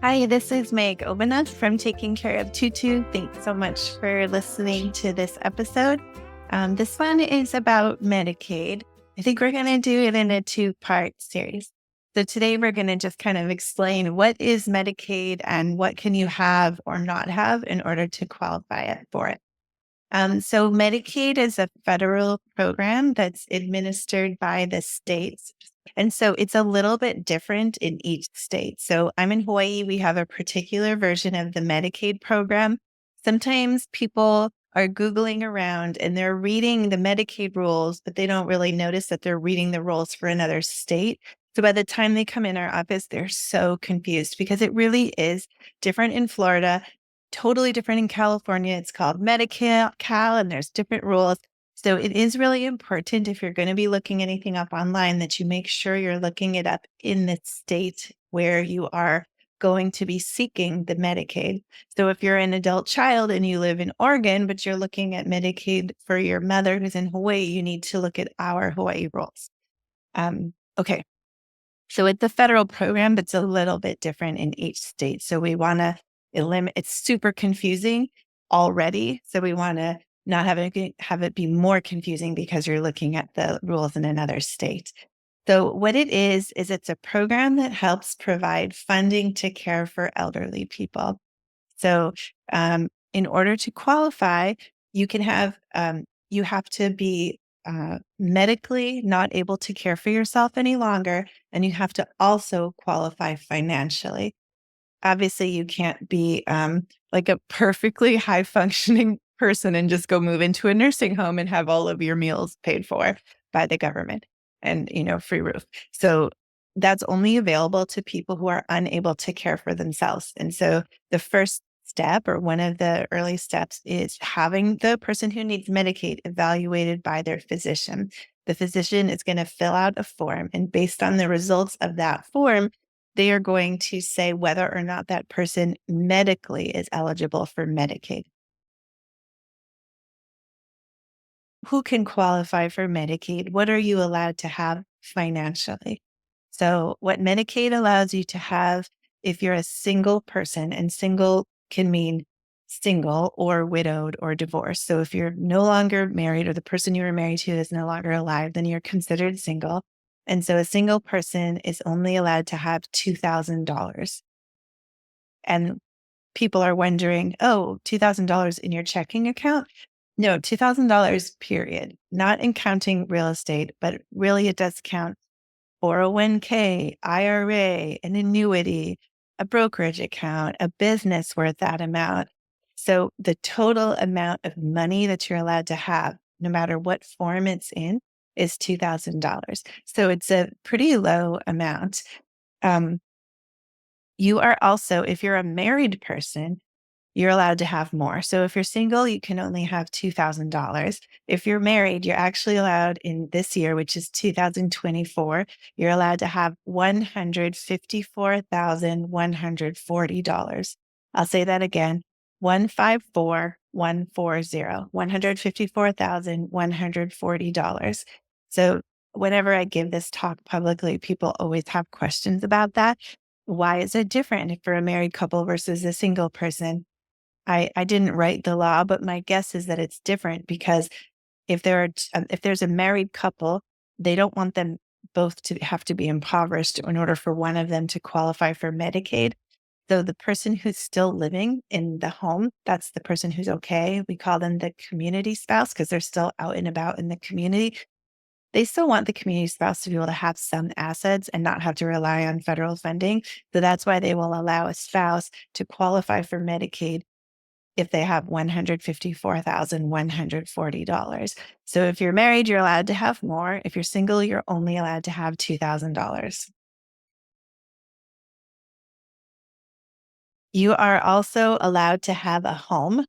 Hi, this is Meg Obana from Taking Care of Tutu. Thanks so much for listening to this episode. This one is about Medicaid. I think we're going to do it in a two-part series. So today we're going to just kind of explain what is Medicaid and what can you have or not have in order to qualify for it. So Medicaid is a federal program that's administered by the states. And so it's a little bit different in each state. So I'm in Hawaii. We have a particular version of the Medicaid program. Sometimes people are Googling around and they're reading the Medicaid rules, but they don't really notice that they're reading the rules for another state. So by the time they come in our office, they're so confused because it really is different in Florida, totally different in California. It's called Medicare, and there's different rules. So it is really important if you're going to be looking anything up online that you make sure you're looking it up in the state where you are going to be seeking the Medicaid. So if you're an adult child and you live in Oregon, but you're looking at Medicaid for your mother who's in Hawaii, you need to look at our Hawaii rules. Okay. So it's a federal program, but it's a little bit different in each state. So we want to eliminate, it's super confusing already. So we want to not have it be more confusing because you're looking at the rules in another state. So what it is it's a program that helps provide funding to care for elderly people. So in order to qualify, you can have, you have to be medically not able to care for yourself any longer, and you have to also qualify financially. Obviously, you can't be like a perfectly high functioning person and just go move into a nursing home and have all of your meals paid for by the government and, free roof. So that's only available to people who are unable to care for themselves. And so the first step or one of the early steps is having the person who needs Medicaid evaluated by their physician. The physician is going to fill out a form, and based on the results of that form, they are going to say whether or not that person medically is eligible for Medicaid. Who can qualify for Medicaid? What are you allowed to have financially? So, what Medicaid allows you to have if you're a single person, and single can mean single or widowed or divorced. So, if you're no longer married or the person you were married to is no longer alive, then you're considered single. And so, a single person is only allowed to have $2,000. And people are wondering, oh, $2,000 in your checking account? No, $2,000, period. Not in counting real estate, but really it does count 401k, IRA, an annuity, a brokerage account, a business worth that amount. So the total amount of money that you're allowed to have, no matter what form it's in, is $2,000. So it's a pretty low amount. You are also, if you're a married person, you're allowed to have more. So if you're single, you can only have $2,000. If you're married, you're actually allowed in this year, which is 2024, you're allowed to have $154,140. I'll say that again, 154,140, $154,140. So whenever I give this talk publicly, people always have questions about that. Why is it different for a married couple versus a single person? I didn't write the law, but my guess is that it's different because if there's a married couple, they don't want them both to have to be impoverished in order for one of them to qualify for Medicaid. So the person who's still living in the home, that's the person who's okay. We call them the community spouse because they're still out and about in the community. They still want the community spouse to be able to have some assets and not have to rely on federal funding. So that's why they will allow a spouse to qualify for Medicaid if they have $154,140. So if you're married, you're allowed to have more. If you're single, you're only allowed to have $2,000. You are also allowed to have a home,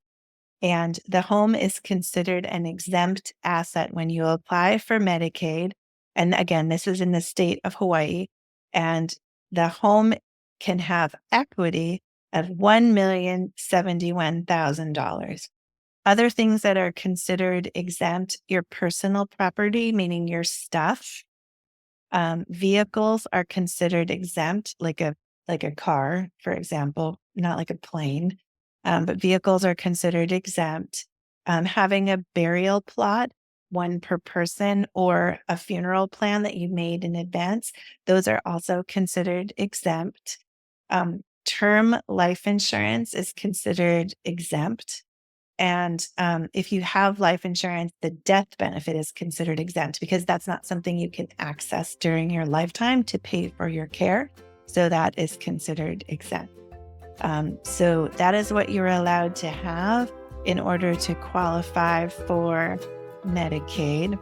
and the home is considered an exempt asset when you apply for Medicaid. And again, this is in the state of Hawaii, and the home can have equity of $1,071,000. Other things that are considered exempt, your personal property, meaning your stuff. Vehicles are considered exempt, like a like a car, for example, not like a plane, but vehicles are considered exempt. Having a burial plot, one per person, or a funeral plan that you made in advance, those are also considered exempt. Term life insurance is considered exempt. And if you have life insurance, the death benefit is considered exempt because that's not something you can access during your lifetime to pay for your care. So that is considered exempt. So that is what you're allowed to have in order to qualify for Medicaid.